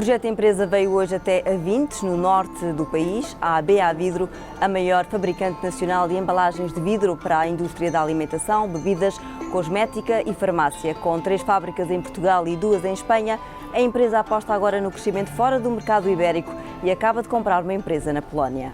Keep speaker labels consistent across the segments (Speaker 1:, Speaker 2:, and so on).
Speaker 1: Projeto Empresa veio hoje até a Vintes, no norte do país. A BA Vidro, a maior fabricante nacional de embalagens de vidro para a indústria da alimentação, bebidas, cosmética e farmácia. Com 3 fábricas em Portugal e 2 em Espanha, a empresa aposta agora no crescimento fora do mercado ibérico e acaba de comprar uma empresa na Polónia.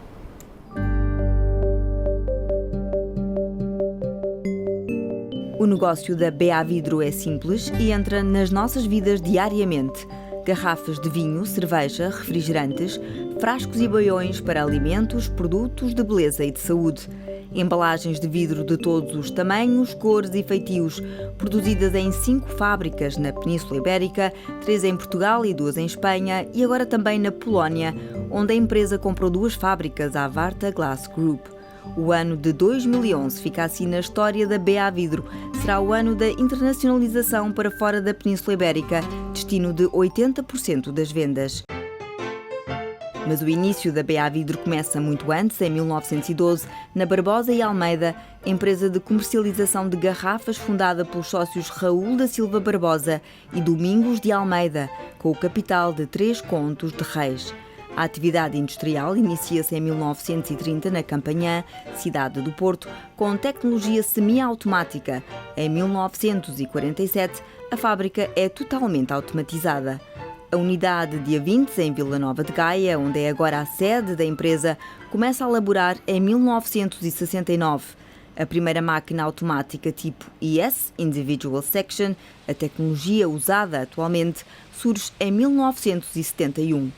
Speaker 1: O negócio da BA Vidro é simples e entra nas nossas vidas diariamente. Garrafas de vinho, cerveja, refrigerantes, frascos e baiões para alimentos, produtos de beleza e de saúde. Embalagens de vidro de todos os tamanhos, cores e feitios, produzidas em 5 fábricas na Península Ibérica, 3 em Portugal e 2 em Espanha e agora também na Polónia, onde a empresa comprou 2 fábricas à Varta Glass Group. O ano de 2011 fica assim na história da BA Vidro. Será o ano da internacionalização para fora da Península Ibérica, destino de 80% das vendas. Mas o início da BA Vidro começa muito antes, em 1912, na Barbosa e Almeida, empresa de comercialização de garrafas fundada pelos sócios Raul da Silva Barbosa e Domingos de Almeida, com o capital de 3 contos de réis. A atividade industrial inicia-se em 1930 na Campanhã, cidade do Porto, com tecnologia semi-automática. Em 1947, a fábrica é totalmente automatizada. A unidade de Avintes, em Vila Nova de Gaia, onde é agora a sede da empresa, começa a laborar em 1969. A primeira máquina automática tipo IS, Individual Section, a tecnologia usada atualmente, surge em 1971.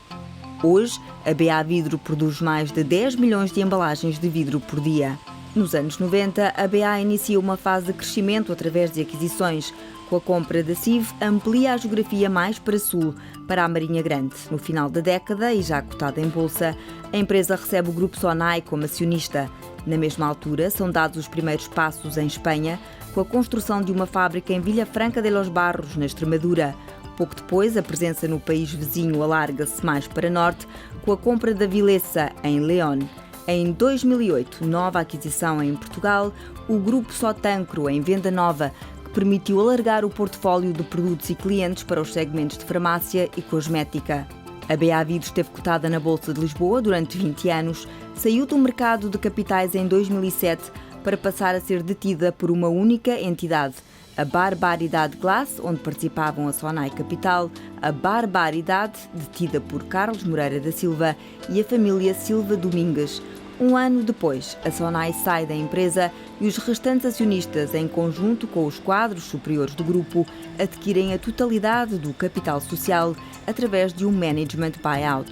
Speaker 1: Hoje, a BA Vidro produz mais de 10 milhões de embalagens de vidro por dia. Nos anos 90, a BA inicia uma fase de crescimento através de aquisições. Com a compra da CIV, amplia a geografia mais para sul, para a Marinha Grande. No final da década, e já cotada em bolsa, a empresa recebe o Grupo Sonai como acionista. Na mesma altura, são dados os primeiros passos em Espanha, com a construção de uma fábrica em Villafranca de los Barros, na Extremadura. Pouco depois, a presença no país vizinho alarga-se mais para norte, com a compra da Vilesa, em León. Em 2008, nova aquisição em Portugal, o Grupo Sotancro, em venda nova, que permitiu alargar o portfólio de produtos e clientes para os segmentos de farmácia e cosmética. A BA Vidro esteve cotada na Bolsa de Lisboa durante 20 anos, saiu do mercado de capitais em 2007 para passar a ser detida por uma única entidade, a Barbaridade Glass, onde participavam a Sonai Capital, a Barbaridade, detida por Carlos Moreira da Silva, e a família Silva Domingues. Um ano depois, a Sonai sai da empresa e os restantes acionistas, em conjunto com os quadros superiores do grupo, adquirem a totalidade do capital social através de um management buyout.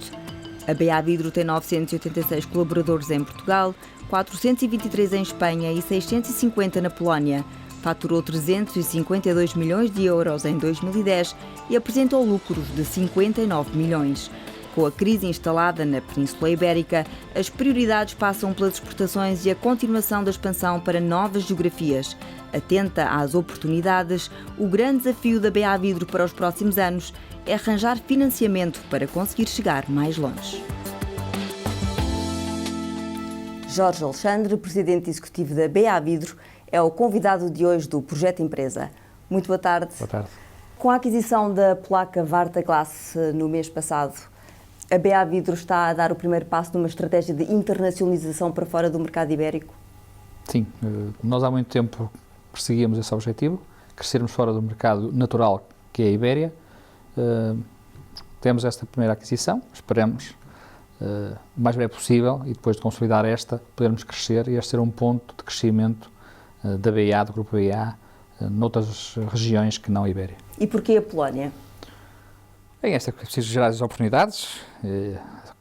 Speaker 1: A BA Vidro tem 986 colaboradores em Portugal, 423 em Espanha e 650 na Polónia. Faturou 352 milhões de euros em 2010 e apresentou lucros de 59 milhões. Com a crise instalada na Península Ibérica, as prioridades passam pelas exportações e a continuação da expansão para novas geografias. Atenta às oportunidades, o grande desafio da BA Vidro para os próximos anos é arranjar financiamento para conseguir chegar mais longe. Jorge Alexandre, presidente executivo da BA Vidro, é o convidado de hoje do Projeto Empresa. Muito boa tarde.
Speaker 2: Boa tarde.
Speaker 1: Com a aquisição da placa Varta Glass no mês passado, a BA Vidro está a dar o primeiro passo numa estratégia de internacionalização para fora do mercado ibérico?
Speaker 2: Sim, nós há muito tempo perseguíamos esse objetivo, crescermos fora do mercado natural que é a Ibéria. Temos esta primeira aquisição, esperamos o mais breve possível e depois de consolidar esta, podermos crescer e este ser um ponto de crescimento da BA, do Grupo BA, noutras regiões que não a Ibéria.
Speaker 1: E porquê a Polónia?
Speaker 2: Bem, esta é preciso gerar as oportunidades.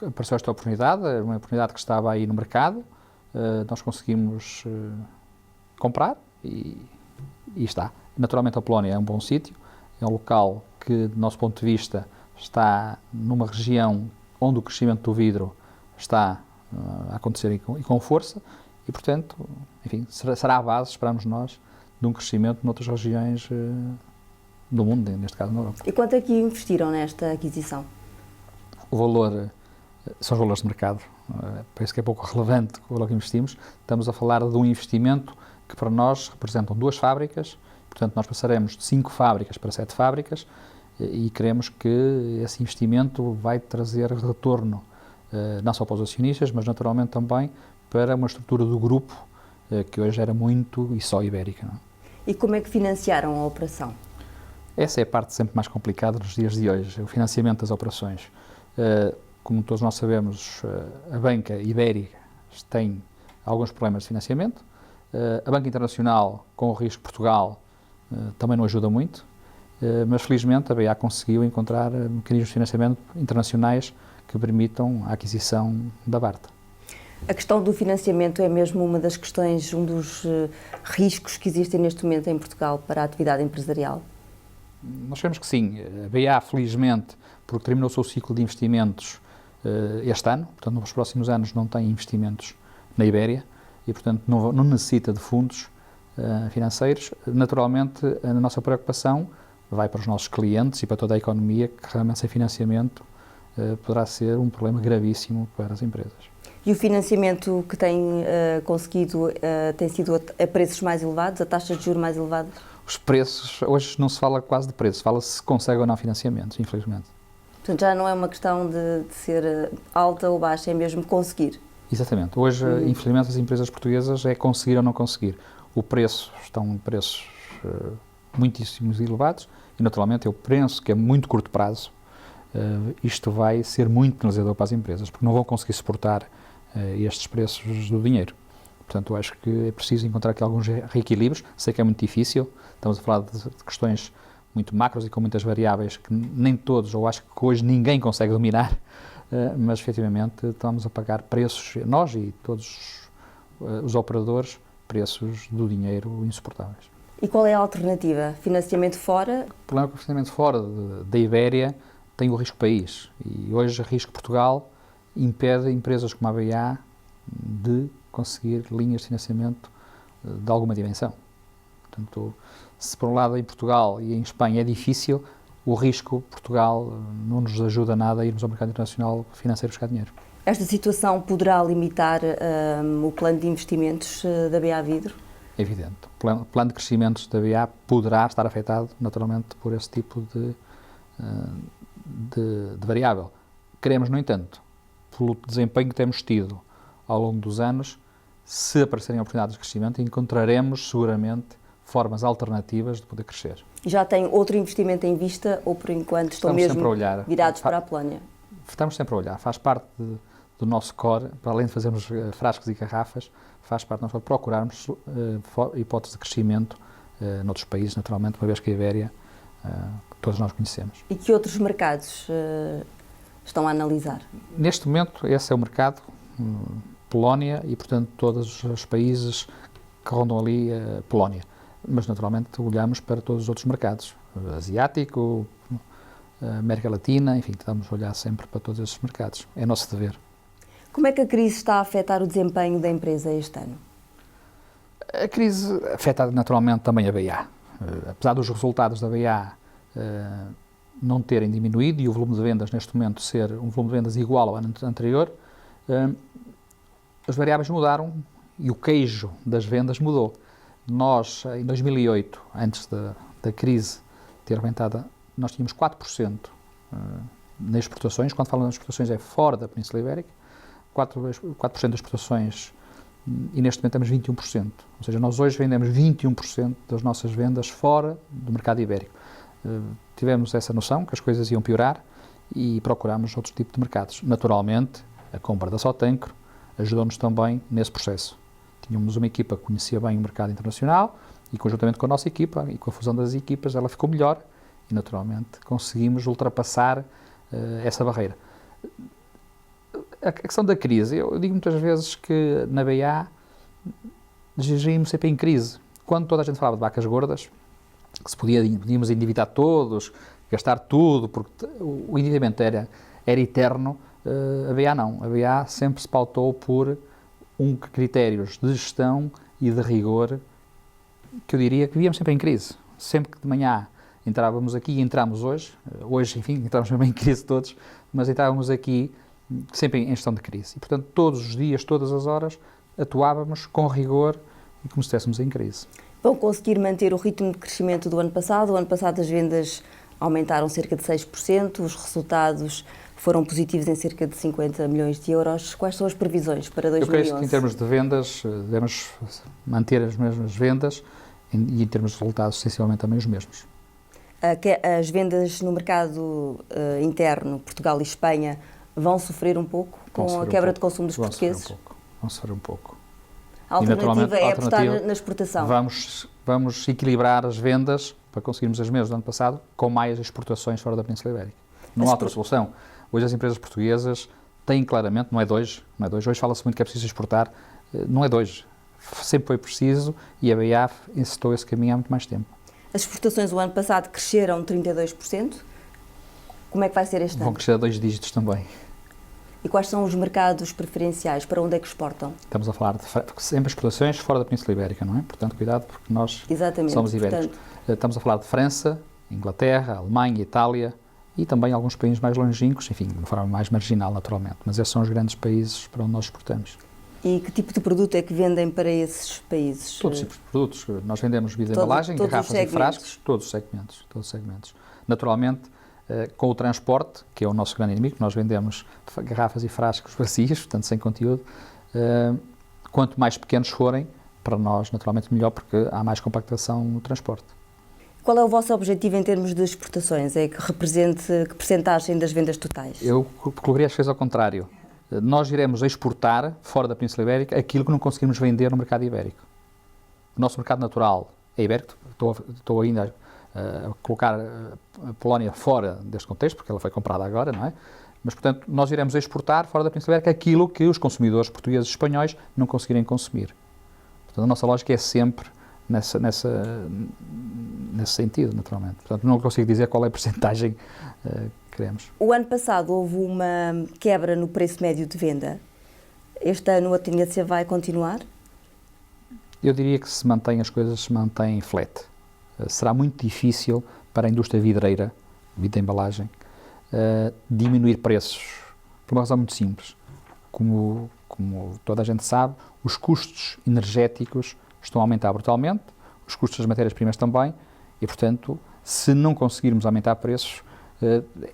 Speaker 2: Apareceu esta oportunidade, era uma oportunidade que estava aí no mercado, nós conseguimos comprar e está. Naturalmente a Polónia é um bom sítio, é um local que, do nosso ponto de vista, está numa região onde o crescimento do vidro está a acontecer e com força e, portanto, enfim, será a base, esperamos nós, de um crescimento noutras regiões do mundo, neste caso na Europa.
Speaker 1: E quanto é que investiram nesta aquisição?
Speaker 2: O valor, são os valores de mercado, parece que é pouco relevante o valor que investimos. Estamos a falar de um investimento que para nós representam 2 fábricas, portanto nós passaremos de 5 fábricas para 7 fábricas e queremos que esse investimento vai trazer retorno, não só para os acionistas, mas naturalmente também para uma estrutura do grupo que hoje era muito e só ibérica. Não é?
Speaker 1: E como é que financiaram a operação?
Speaker 2: Essa é a parte sempre mais complicada nos dias de hoje, o financiamento das operações. Como todos nós sabemos, a banca ibérica tem alguns problemas de financiamento. A banca internacional, com o risco de Portugal, também não ajuda muito, mas felizmente a BA conseguiu encontrar mecanismos de financiamento internacionais que permitam a aquisição da Barta.
Speaker 1: A questão do financiamento é mesmo uma das questões, um dos riscos que existem neste momento em Portugal para a atividade empresarial?
Speaker 2: Nós sabemos que sim. A BA, felizmente, porque terminou o seu ciclo de investimentos este ano, portanto, nos próximos anos não tem investimentos na Ibéria e, portanto, não necessita de fundos financeiros. Naturalmente, a nossa preocupação vai para os nossos clientes e para toda a economia, que realmente sem financiamento poderá ser um problema gravíssimo para as empresas.
Speaker 1: E o financiamento que tem conseguido tem sido a preços mais elevados, a taxas de juros mais elevadas?
Speaker 2: Os preços, hoje não se fala quase de preços, fala-se se consegue ou não financiamentos, infelizmente.
Speaker 1: Portanto, já não é uma questão de ser alta ou baixa, é mesmo conseguir.
Speaker 2: Exatamente. Hoje, infelizmente, as empresas portuguesas é conseguir ou não conseguir. O preço, estão em preços muitíssimos elevados e, naturalmente, eu penso que a muito curto prazo isto vai ser muito penalizador para as empresas, porque não vão conseguir suportar estes preços do dinheiro. Portanto, eu acho que é preciso encontrar aqui alguns reequilíbrios. Sei que é muito difícil, estamos a falar de questões muito macros e com muitas variáveis que nem todos, ou acho que hoje ninguém consegue dominar, mas efetivamente estamos a pagar preços, nós e todos os operadores, preços do dinheiro insuportáveis.
Speaker 1: E qual é a alternativa? Financiamento fora?
Speaker 2: O problema é que o financiamento fora da Ibéria tem o risco país e hoje o risco Portugal impede empresas como a BA de conseguir linhas de financiamento de alguma dimensão. Portanto, se por um lado em Portugal e em Espanha é difícil, o risco Portugal não nos ajuda nada a irmos ao mercado internacional financeiro buscar dinheiro.
Speaker 1: Esta situação poderá limitar o plano de investimentos da BA Vidro?
Speaker 2: É evidente. O plano de crescimentos da BA poderá estar afetado naturalmente por esse tipo de variável. Queremos, no entanto, pelo desempenho que temos tido ao longo dos anos, se aparecerem oportunidades de crescimento, encontraremos seguramente formas alternativas de poder crescer.
Speaker 1: Já tem outro investimento em vista ou, por enquanto, estão mesmo virados para a Polónia?
Speaker 2: Estamos sempre a olhar. Faz parte do nosso core, para além de fazermos frascos e garrafas, faz parte nós procurarmos hipóteses de crescimento noutros países, naturalmente, uma vez que a Ibéria todos nós conhecemos.
Speaker 1: E que outros mercados estão a analisar?
Speaker 2: Neste momento, esse é o mercado, Polónia e, portanto, todos os países que rondam ali a Polónia. Mas, naturalmente, olhamos para todos os outros mercados, asiático, América Latina, enfim, estamos a olhar sempre para todos esses mercados. É nosso dever.
Speaker 1: Como é que a crise está a afetar o desempenho da empresa este ano?
Speaker 2: A crise afeta naturalmente também a BA. Apesar dos resultados da BA não terem diminuído e o volume de vendas neste momento ser um volume de vendas igual ao ano anterior, as variáveis mudaram e o queijo das vendas mudou. Nós, em 2008, antes da crise ter aumentado, nós tínhamos 4% nas exportações. Quando falamos de exportações é fora da Península Ibérica, 4% das exportações e neste momento temos 21%. Ou seja, nós hoje vendemos 21% das nossas vendas fora do mercado ibérico. Tivemos essa noção que as coisas iam piorar e procurámos outro tipo de mercados. Naturalmente, a compra da Sotancro ajudou-nos também nesse processo. Tínhamos uma equipa que conhecia bem o mercado internacional e, conjuntamente com a nossa equipa e com a fusão das equipas, ela ficou melhor e, naturalmente, conseguimos ultrapassar essa barreira. A questão da crise, eu digo muitas vezes que na BA gerimos sempre em crise. Quando toda a gente falava de vacas gordas, que podíamos endividar todos, gastar tudo, porque o endividamento era eterno, a BA não. A BA sempre se pautou por critérios de gestão e de rigor que eu diria que vivíamos sempre em crise. Sempre que de manhã entrávamos aqui, e entramos hoje, enfim, entramos mesmo em crise todos, mas entrávamos aqui sempre em gestão de crise. E, portanto, todos os dias, todas as horas, atuávamos com rigor e como se estivéssemos em crise.
Speaker 1: Vão conseguir manter o ritmo de crescimento do ano passado? O ano passado as vendas aumentaram cerca de 6%, os resultados foram positivos em cerca de 50 milhões de euros. Quais são as previsões para 2011?
Speaker 2: Eu creio que em termos de vendas devemos manter as mesmas vendas e em termos de resultados essencialmente também os mesmos.
Speaker 1: As vendas no mercado interno, Portugal e Espanha, vão sofrer um pouco com a quebra de consumo dos portugueses?
Speaker 2: Vão sofrer um pouco.
Speaker 1: A alternativa é apostar na exportação?
Speaker 2: Vamos equilibrar as vendas para conseguirmos as mesmas do ano passado com mais exportações fora da Península Ibérica. Não há outra solução. Hoje as empresas portuguesas têm claramente, não é de hoje, hoje fala-se muito que é preciso exportar, não é de hoje. Sempre foi preciso e a BEAF incitou esse caminho há muito mais tempo.
Speaker 1: As exportações o ano passado cresceram 32%. Como é que vai ser este ano?
Speaker 2: Vão crescer a 2 dígitos também.
Speaker 1: E quais são os mercados preferenciais? Para onde é que exportam?
Speaker 2: Estamos a falar de sempre exportações fora da Península Ibérica, não é? Portanto, cuidado, porque nós somos ibéricos. Portanto, estamos a falar de França, Inglaterra, Alemanha, Itália e também alguns países mais longínquos, enfim, de uma forma mais marginal, naturalmente. Mas esses são os grandes países para onde nós exportamos.
Speaker 1: E que tipo de produto é que vendem para esses países?
Speaker 2: Todos os tipos de produtos. Nós vendemos bebida de embalagem, garrafas e frascos, todos os segmentos. Naturalmente, com o transporte, que é o nosso grande inimigo, nós vendemos garrafas e frascos vazios, portanto sem conteúdo. Quanto mais pequenos forem, para nós, naturalmente, melhor, porque há mais compactação no transporte.
Speaker 1: Qual é o vosso objetivo em termos de exportações? É que represente que percentagem das vendas totais?
Speaker 2: Eu colocaria as coisas ao contrário. Nós iremos exportar, fora da Península Ibérica, aquilo que não conseguimos vender no mercado ibérico. O nosso mercado natural é ibérico. Estou ainda a colocar a Polónia fora deste contexto, porque ela foi comprada agora, não é? Mas, portanto, nós iremos exportar, fora da Península Ibérica, aquilo que os consumidores portugueses e espanhóis não conseguirem consumir. Portanto, a nossa lógica é sempre nesse sentido, naturalmente. Portanto, não consigo dizer qual é a percentagem que queremos.
Speaker 1: O ano passado houve uma quebra no preço médio de venda. Este ano a tendência vai continuar?
Speaker 2: Eu diria que as coisas se mantêm flat. Será muito difícil para a indústria vidreira, vidro de embalagem, diminuir preços, por uma razão muito simples. Como toda a gente sabe, os custos energéticos estão a aumentar brutalmente, os custos das matérias-primas também, e, portanto, se não conseguirmos aumentar preços,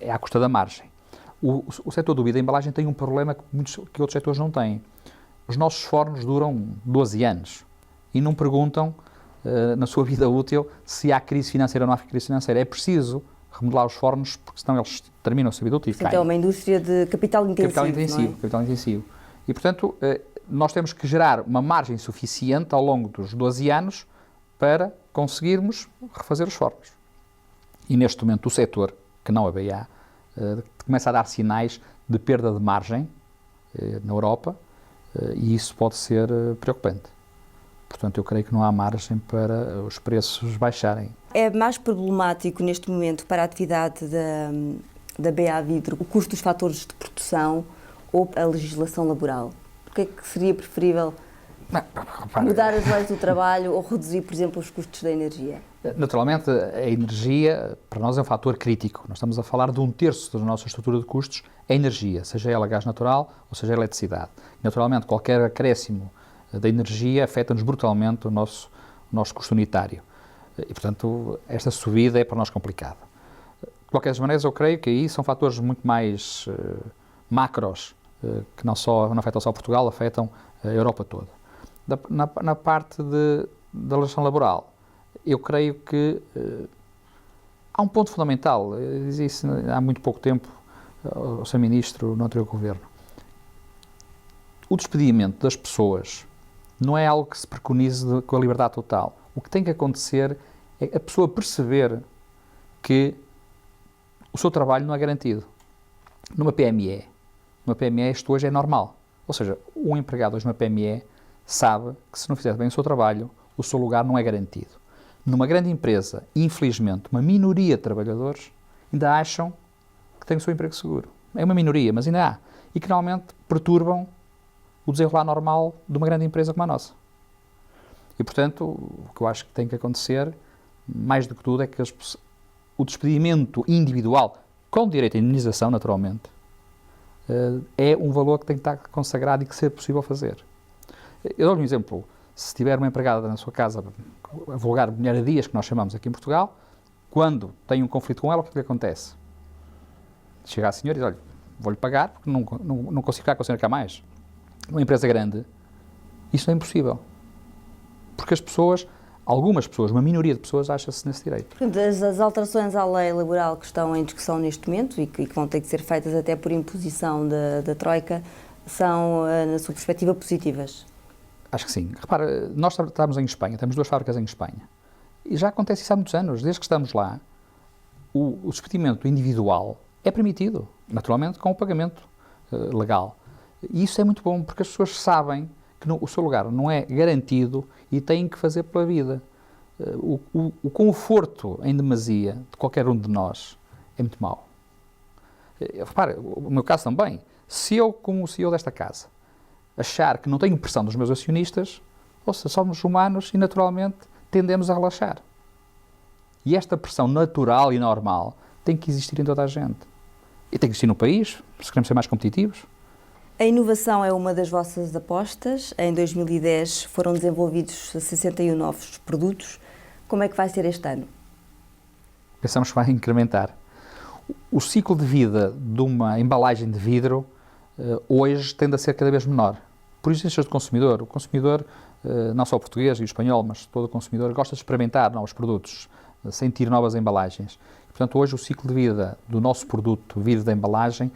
Speaker 2: é à custa da margem. O setor do vidro de embalagem tem um problema que outros setores não têm. Os nossos fornos duram 12 anos e não perguntam, na sua vida útil, se há crise financeira ou não há crise financeira. É preciso remodelar os fornos, porque senão eles terminam a sua vida útil e caem.
Speaker 1: Portanto, é uma indústria de capital intensivo.
Speaker 2: Capital intensivo. E, portanto, nós temos que gerar uma margem suficiente ao longo dos 12 anos para conseguirmos refazer os fornos. E, neste momento, o setor, que não a BEA, começa a dar sinais de perda de margem na Europa, e isso pode ser preocupante. Portanto, eu creio que não há margem para os preços baixarem.
Speaker 1: É mais problemático neste momento para a atividade da BEA Vidro o custo dos fatores de produção ou a legislação laboral? Porque é que seria preferível mudar as leis do trabalho ou reduzir, por exemplo, os custos da energia?
Speaker 2: Naturalmente, a energia para nós é um fator crítico. Nós estamos a falar de 1/3 da nossa estrutura de custos é energia, seja ela gás natural ou seja eletricidade. Naturalmente, qualquer acréscimo da energia afeta-nos brutalmente o nosso custo unitário. E, portanto, esta subida é para nós complicada. De qualquer das maneiras, eu creio que aí são fatores muito mais macros, que não afetam só Portugal, afetam a Europa toda. Na parte da legislação laboral, eu creio que há um ponto fundamental, dizia isso há muito pouco tempo ao Sr. Ministro no anterior Governo. O despedimento das pessoas não é algo que se preconize com a liberdade total. O que tem que acontecer é a pessoa perceber que o seu trabalho não é garantido. Numa PME isto hoje é normal. Ou seja, um empregado hoje numa PME sabe que se não fizer bem o seu trabalho, o seu lugar não é garantido. Numa grande empresa, infelizmente, uma minoria de trabalhadores ainda acham que têm o seu emprego seguro. É uma minoria, mas ainda há. E que normalmente perturbam o desenrolar normal de uma grande empresa como a nossa. E, portanto, o que eu acho que tem que acontecer, mais do que tudo, é que o despedimento individual, com direito à indenização, naturalmente, é um valor que tem que estar consagrado e que ser possível fazer. Eu dou-lhe um exemplo. Se tiver uma empregada na sua casa, a vulgar mulher a dias, que nós chamamos aqui em Portugal, quando tem um conflito com ela, o que é que acontece? Chega a senhora e diz, olha, vou-lhe pagar porque não consigo ficar com a senhora cá mais. Numa empresa grande, isso é impossível. Porque as pessoas, algumas pessoas, uma minoria de pessoas, acha-se nesse direito.
Speaker 1: Portanto, as alterações à lei laboral que estão em discussão neste momento e que vão ter que ser feitas até por imposição da Troika, são, na sua perspectiva, positivas?
Speaker 2: Acho que sim. Repara, nós estamos em Espanha, temos 2 fábricas em Espanha. E já acontece isso há muitos anos. Desde que estamos lá, o despedimento individual é permitido, naturalmente, com o pagamento legal. E isso é muito bom, porque as pessoas sabem que o seu lugar não é garantido e têm que fazer pela vida. O conforto em demasia de qualquer um de nós é muito mau. Repara, o meu caso também. Se eu, como CEO desta casa, achar que não tenho pressão dos meus acionistas, ou seja, somos humanos e naturalmente tendemos a relaxar. E esta pressão natural e normal tem que existir em toda a gente. E tem que existir no país, se queremos ser mais competitivos.
Speaker 1: A inovação é uma das vossas apostas. Em 2010 foram desenvolvidos 61 novos produtos. Como é que vai ser este ano?
Speaker 2: Pensamos que vai incrementar. O ciclo de vida de uma embalagem de vidro hoje tende a ser cada vez menor. Por exigências do consumidor. O consumidor, não só o português e o espanhol, mas todo o consumidor, gosta de experimentar novos produtos, sentir novas embalagens. Portanto, hoje o ciclo de vida do nosso produto, vidro da embalagem,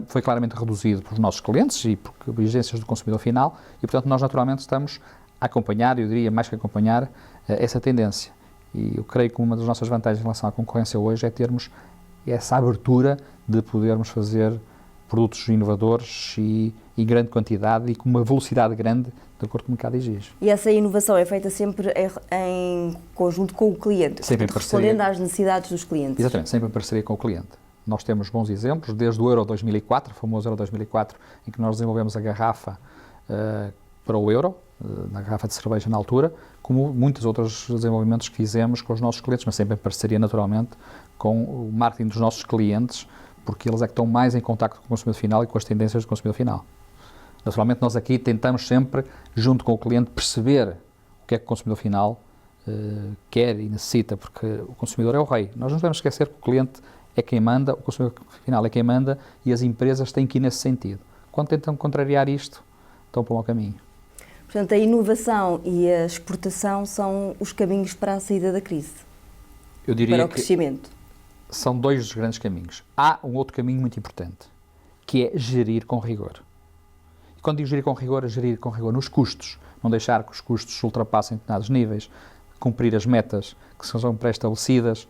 Speaker 2: foi claramente reduzido pelos nossos clientes e por exigências do consumidor final e, portanto, nós naturalmente estamos a acompanhar, eu diria mais que acompanhar, essa tendência. E eu creio que uma das nossas vantagens em relação à concorrência hoje é termos essa abertura de podermos fazer produtos inovadores e em grande quantidade e com uma velocidade grande, de acordo com o mercado exige.
Speaker 1: E essa inovação é feita sempre em conjunto com o cliente,
Speaker 2: sempre
Speaker 1: respondendo às necessidades dos clientes.
Speaker 2: Exatamente, sempre em parceria com o cliente. Nós temos bons exemplos, desde o Euro 2004, o famoso Euro 2004, em que nós desenvolvemos a garrafa para o Euro, na garrafa de cerveja na altura, como muitos outros desenvolvimentos que fizemos com os nossos clientes, mas sempre em parceria, naturalmente, com o marketing dos nossos clientes, porque eles é que estão mais em contacto com o consumidor final e com as tendências do consumidor final. Naturalmente, nós aqui tentamos sempre, junto com o cliente, perceber o que é que o consumidor final quer e necessita, porque o consumidor é o rei. Nós não devemos esquecer que o cliente é quem manda, o consumidor final é quem manda e as empresas têm que ir nesse sentido. Quando tentam contrariar isto, estão para o mau caminho.
Speaker 1: Portanto, a inovação e a exportação são os caminhos para a saída da crise,
Speaker 2: eu diria
Speaker 1: para o crescimento.
Speaker 2: São 2 dos grandes caminhos. Há um outro caminho muito importante, que é gerir com rigor. E quando digo gerir com rigor, é gerir com rigor nos custos, não deixar que os custos ultrapassem determinados níveis, cumprir as metas que são pré-estabelecidas,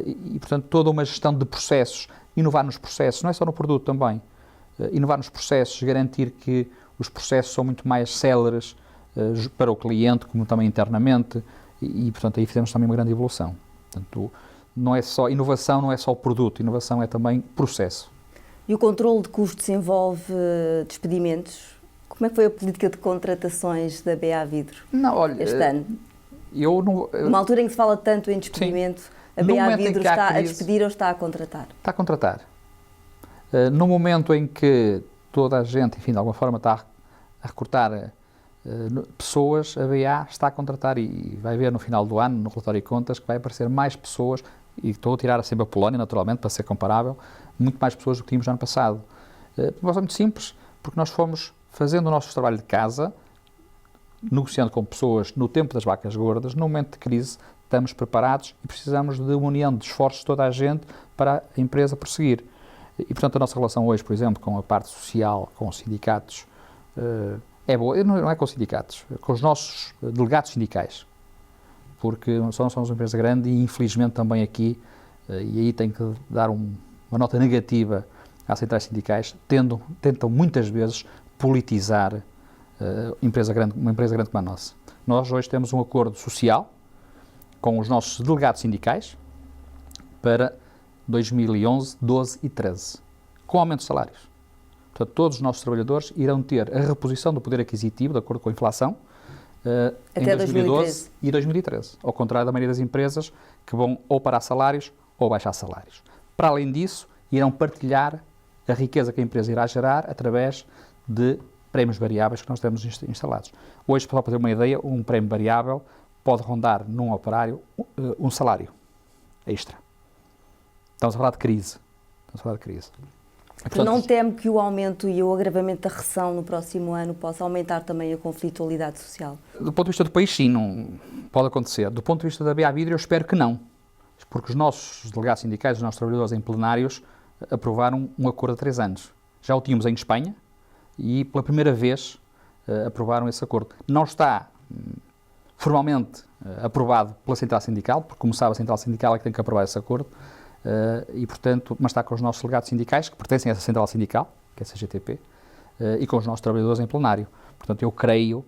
Speaker 2: e, portanto, toda uma gestão de processos, inovar nos processos, não é só no produto também, inovar nos processos, garantir que os processos são muito mais céleres para o cliente, como também internamente, e, portanto, aí fizemos também uma grande evolução. Portanto, não é só inovação, não é só o produto, inovação é também processo.
Speaker 1: E o controle de custos envolve despedimentos? Como é que foi a política de contratações da BA Vidro este ano? Numa altura em que se fala tanto em despedimento, sim. A BA Vidro está a despedir ou está a contratar? Está a contratar.
Speaker 2: No momento em que toda a gente, enfim, de alguma forma está a recrutar pessoas, a BA está a contratar e vai ver no final do ano, no relatório de contas, que vai aparecer mais pessoas, e estou a tirar sempre a Polónia, naturalmente, para ser comparável, muito mais pessoas do que tínhamos no ano passado. Por uma muito simples, porque nós fomos fazendo o nosso trabalho de casa, negociando com pessoas no tempo das vacas gordas, no momento de crise, estamos preparados e precisamos de uma união de esforços de toda a gente para a empresa prosseguir. E, portanto, a nossa relação hoje, por exemplo, com a parte social, com os sindicatos, é boa. Não é com os sindicatos, é com os nossos delegados sindicais. Porque só somos uma empresa grande e, infelizmente, também aqui, e aí tenho que dar uma nota negativa às centrais sindicais, tentam muitas vezes politizar uma empresa grande como a nossa. Nós hoje temos um acordo social com os nossos delegados sindicais para 2011, 12 e 13, com aumento de salários. Portanto, todos os nossos trabalhadores irão ter a reposição do poder aquisitivo, de acordo com a inflação,
Speaker 1: até
Speaker 2: em 2012 e 2013, ao contrário da maioria das empresas que vão ou parar salários ou baixar salários. Para além disso, irão partilhar a riqueza que a empresa irá gerar através de prémios variáveis que nós temos instalados. Hoje, para ter uma ideia, um prémio variável pode rondar num operário um salário. extra. Estamos a falar de crise. E, portanto,
Speaker 1: Não teme que o aumento e o agravamento da recessão no próximo ano possa aumentar também a conflitualidade social?
Speaker 2: Do ponto de vista do país, sim, não pode acontecer. Do ponto de vista da BA Vidro, eu espero que não. Porque os nossos delegados sindicais, os nossos trabalhadores em plenários, aprovaram um acordo há 3 anos. Já o tínhamos em Espanha e, pela primeira vez, aprovaram esse acordo. Não está formalmente aprovado pela Central Sindical, porque, como sabe, a Central Sindical é que tem que aprovar esse acordo, e, portanto, mas está com os nossos delegados sindicais, que pertencem a essa Central Sindical, que é a CGTP, e com os nossos trabalhadores em plenário. Portanto, eu creio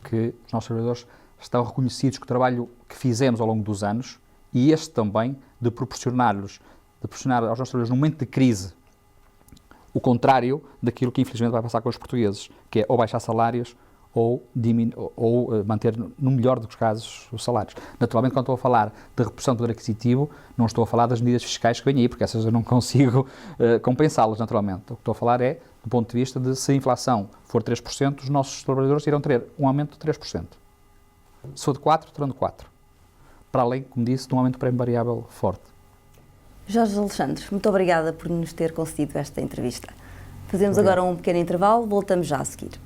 Speaker 2: que os nossos trabalhadores estão reconhecidos com o trabalho que fizemos ao longo dos anos e este também de proporcionar aos nossos trabalhadores, num momento de crise, o contrário daquilo que infelizmente vai passar com os portugueses, que é ou baixar salários ou manter, no melhor dos casos, os salários. Naturalmente, quando estou a falar de reposição do poder aquisitivo, não estou a falar das medidas fiscais que vêm aí, porque essas eu não consigo compensá-las, naturalmente. O que estou a falar é, do ponto de vista de se a inflação for 3%, os nossos trabalhadores irão ter um aumento de 3%. Se for de 4%, terão de 4%. Para além, como disse, de um aumento do prémio variável forte.
Speaker 1: Jorge Alexandre, muito obrigada por nos ter concedido esta entrevista. Fazemos
Speaker 2: Obrigado.
Speaker 1: agora um pequeno intervalo, voltamos já a seguir.